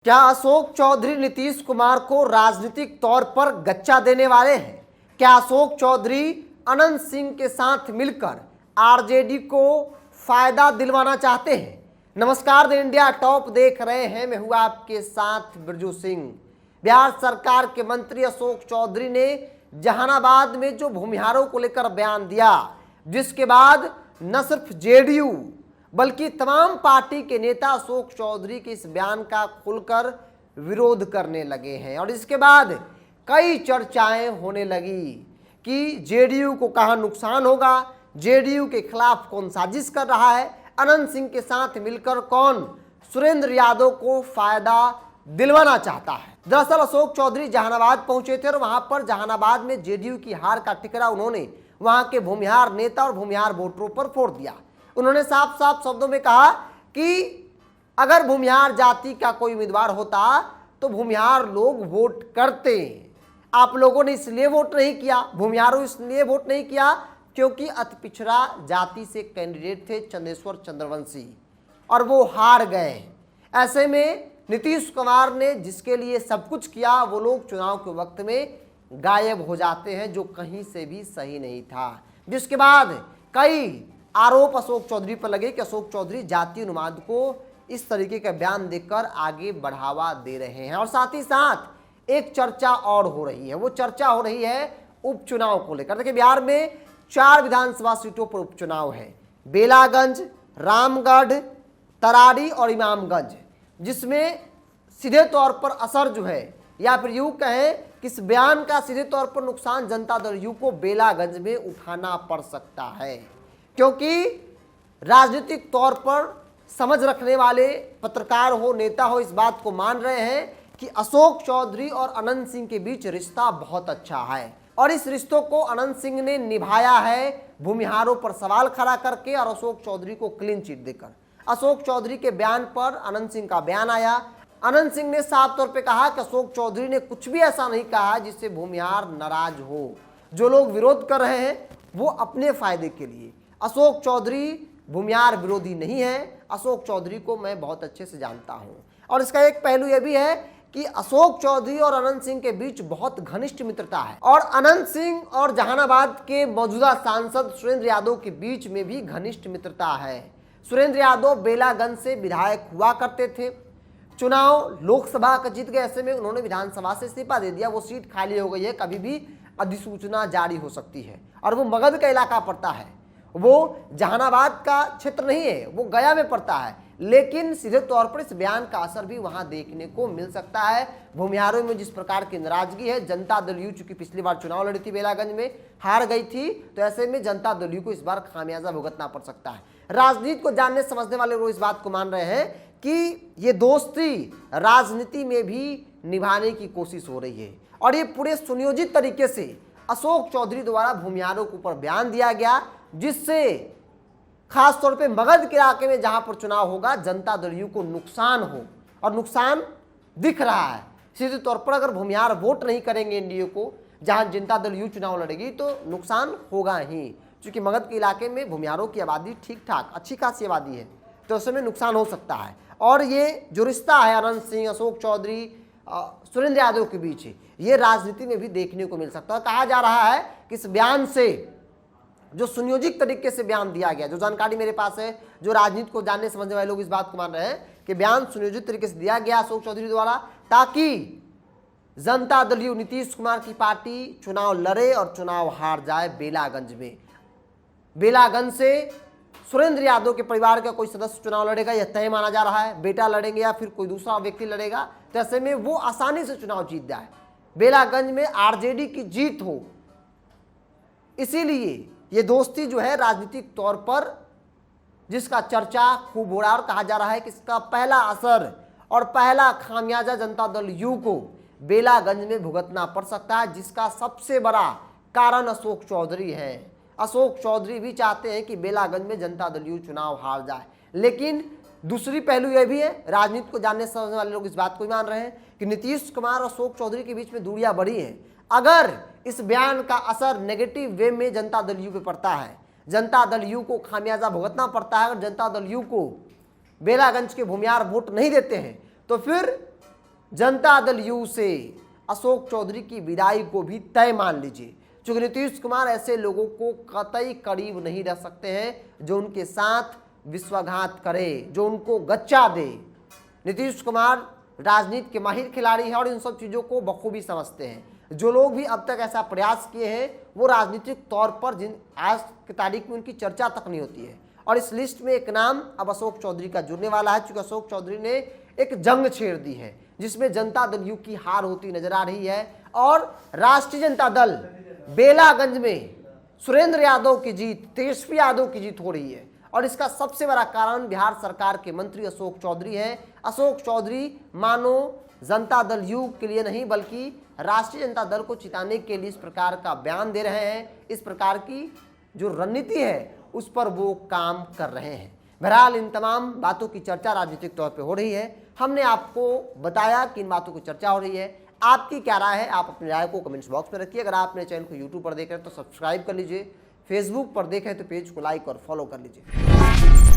क्या अशोक चौधरी नीतीश कुमार को राजनीतिक तौर पर गच्चा देने वाले हैं? क्या अशोक चौधरी अनंत सिंह के साथ मिलकर आरजेडी को फायदा दिलवाना चाहते हैं? नमस्कार, द इंडिया टॉप देख रहे हैं। मैं हूं आपके साथ बिरजू सिंह। बिहार सरकार के मंत्री अशोक चौधरी ने जहानाबाद में जो भूमिहारों को लेकर बयान दिया, जिसके बाद न सिर्फ जेडीयू बल्कि तमाम पार्टी के नेता अशोक चौधरी के इस बयान का खुलकर विरोध करने लगे हैं। और इसके बाद कई चर्चाएं होने लगी कि जेडीयू को कहां नुकसान होगा, जेडीयू के खिलाफ कौन साजिश कर रहा है, अनंत सिंह के साथ मिलकर कौन सुरेंद्र यादव को फायदा दिलवाना चाहता है। दरअसल अशोक चौधरी जहानाबाद पहुंचे थे और वहां पर जहानाबाद में जेडीयू की हार का टिकरा उन्होंने वहां के भूमिहार नेता और भूमिहार वोटरों पर फोड़ दिया। उन्होंने साफ साफ शब्दों में कहा कि अगर भूमिहार जाति का कोई उम्मीदवार होता तो भूमिहार लोग वोट करते। आप लोगों ने इसलिए वोट नहीं किया, भूमिहारों इसलिए वोट नहीं किया क्योंकि अति पिछड़ा जाति से कैंडिडेट थे चंदेश्वर चंद्रवंशी और वो हार गए। ऐसे में नीतीश कुमार ने जिसके लिए सब कुछ किया, वो लोग चुनाव के वक्त में गायब हो जाते हैं, जो कहीं से भी सही नहीं था। जिसके बाद कई आरोप अशोक चौधरी पर लगे कि अशोक चौधरी जातीय उन्माद को इस तरीके का बयान देकर आगे बढ़ावा दे रहे हैं। और साथ ही साथ एक चर्चा और हो रही है, वो चर्चा हो रही है उपचुनाव को लेकर। देखिए, बिहार में 4 विधानसभा सीटों पर उपचुनाव है, बेलागंज, रामगढ़, तरारी और इमामगंज, जिसमें सीधे तौर पर असर जो है, या फिर यूं कहें कि इस बयान का सीधे तौर पर नुकसान जनता दल यू को बेलागंज में उठाना पड़ सकता है, क्योंकि राजनीतिक तौर पर समझ रखने वाले पत्रकार हो, नेता हो, इस बात को मान रहे हैं कि अशोक चौधरी और अनंत सिंह के बीच रिश्ता बहुत अच्छा है और इस रिश्तों को अनंत सिंह ने निभाया है भूमिहारों पर सवाल खड़ा करके और अशोक चौधरी को क्लीन चिट देकर। अशोक चौधरी के बयान पर अनंत सिंह का बयान आया। अनंत सिंह ने साफ तौर पे कहा कि अशोक चौधरी ने कुछ भी ऐसा नहीं कहा जिससे भूमिहार नाराज हो। जो लोग विरोध कर रहे हैं वो अपने फायदे के लिए। अशोक चौधरी भूमिहार विरोधी नहीं है। अशोक चौधरी को मैं बहुत अच्छे से जानता हूं और इसका एक पहलू यह भी है कि अशोक चौधरी और अनंत सिंह के बीच बहुत घनिष्ठ मित्रता है और अनंत सिंह और जहानाबाद के मौजूदा सांसद सुरेंद्र यादव के बीच में भी घनिष्ठ मित्रता है। सुरेंद्र यादव बेलागंज से विधायक हुआ करते थे, चुनाव लोकसभा का जीत गए। ऐसे में उन्होंने विधानसभा से इस्तीफा दे दिया, वो सीट खाली हो गई है, कभी भी अधिसूचना जारी हो सकती है और वो मगध का इलाका पड़ता है, वो जहानाबाद का क्षेत्र नहीं है, वो गया में पड़ता है। लेकिन सीधे तौर पर इस बयान का असर भी वहां देखने को मिल सकता है। भूमिहारों में जिस प्रकार की नाराजगी है, जनता दल यू चूंकि पिछली बार चुनाव लड़ी थी, बेलागंज में हार गई थी, तो ऐसे में जनता दल यू को इस बार खामियाजा भुगतना पड़ सकता है। राजनीति को जानने समझने वाले लोग इस बात को मान रहे हैं कि ये दोस्ती राजनीति में भी निभाने की कोशिश हो रही है और ये पूरे सुनियोजित तरीके से अशोक चौधरी द्वारा भूमिहारों के ऊपर बयान दिया गया, जिससे खास तौर पे मगध के इलाके में जहां पर चुनाव होगा जनता दल यू को नुकसान हो और नुकसान दिख रहा है। सीधे तौर पर अगर भूमिहार वोट नहीं करेंगे एनडीए को, जहां जनता दल यू चुनाव लड़ेगी, तो नुकसान होगा ही, क्योंकि मगध के इलाके में भूमिहारों की आबादी ठीक ठाक अच्छी खासी आबादी है, तो उसमें नुकसान हो सकता है। और ये जो रिश्ता है अनंत सिंह, अशोक चौधरी, सुरेंद्र यादव के बीच, ये राजनीति में भी देखने को मिल सकता है। कहा जा रहा है कि इस बयान से, जो सुनियोजित तरीके से बयान दिया गया, जो जानकारी मेरे पास है, जो राजनीति को जानने समझने वाले लोग इस बात को मान रहे हैं कि बयान सुनियोजित तरीके से दिया गया अशोक चौधरी द्वारा, ताकि जनता दल यू नीतीश कुमार की पार्टी चुनाव लड़े और चुनाव हार जाए बेलागंज में। बेलागंज से सुरेंद्र यादव के परिवार का कोई सदस्य चुनाव लड़ेगा, यह तय माना जा रहा है। बेटा लड़ेंगे या फिर कोई दूसरा व्यक्ति लड़ेगा, तो ऐसे में वो आसानी से चुनाव जीत जाए, बेलागंज में आरजेडी की जीत हो। इसीलिए ये दोस्ती जो है राजनीतिक तौर पर, जिसका चर्चा खूब हो रहा है और कहा जा रहा है कि इसका पहला असर और पहला खामियाजा जनता दल यू को बेलागंज में भुगतना पड़ सकता है, जिसका सबसे बड़ा कारण अशोक चौधरी है। अशोक चौधरी भी चाहते हैं कि बेलागंज में जनता दल यू चुनाव हार जाए, लेकिन दूसरी पहलू यह भी है, राजनीति को जानने समझने वाले लोग इस बात को भी मान रहे हैं कि नीतीश कुमार और अशोक चौधरी के बीच में दूरियां बढ़ी हैं। अगर इस बयान का असर नेगेटिव वे में जनता दल यू पे पड़ता है, जनता दल यू को खामियाजा भुगतना पड़ता है, अगर जनता दल यू को बेलागंज के भूमिहार वोट नहीं देते हैं, तो फिर जनता दल यू से अशोक चौधरी की विदाई को भी तय मान लीजिए, क्योंकि नीतीश कुमार ऐसे लोगों को कतई करीब नहीं रह सकते हैं जो उनके साथ विश्वासघात करे, जो उनको गच्चा दे। नीतीश कुमार राजनीति के माहिर खिलाड़ी हैं और इन सब चीज़ों को बखूबी समझते हैं। जो लोग भी अब तक ऐसा प्रयास किए हैं वो राजनीतिक तौर पर जिन आज की तारीख में उनकी चर्चा तक नहीं होती है। और इस लिस्ट में एक नाम अब अशोक चौधरी का जुड़ने वाला है, क्योंकि अशोक चौधरी ने एक जंग छेड़ दी है जिसमें जनता दल यू की हार होती नजर आ रही है और राष्ट्रीय जनता दल बेलागंज में सुरेंद्र यादव की जीत, तेजस्वी यादव की जीत हो रही है। और इसका सबसे बड़ा कारण बिहार सरकार के मंत्री अशोक चौधरी हैं। अशोक चौधरी मानो जनता दल यू के लिए नहीं बल्कि राष्ट्रीय जनता दल को चिताने के लिए इस प्रकार का बयान दे रहे हैं, इस प्रकार की जो रणनीति है उस पर वो काम कर रहे हैं। बहरहाल इन तमाम बातों की चर्चा राजनीतिक तौर पे हो रही है। हमने आपको बताया कि इन बातों की चर्चा हो रही है। आपकी क्या राय है? आप अपनी राय को कमेंट्स बॉक्स में रखिए। अगर आप मेरे चैनल को यूट्यूब पर देख रहे हैं तो सब्सक्राइब कर लीजिए, फेसबुक पर देखें तो पेज को लाइक और फॉलो कर लीजिए।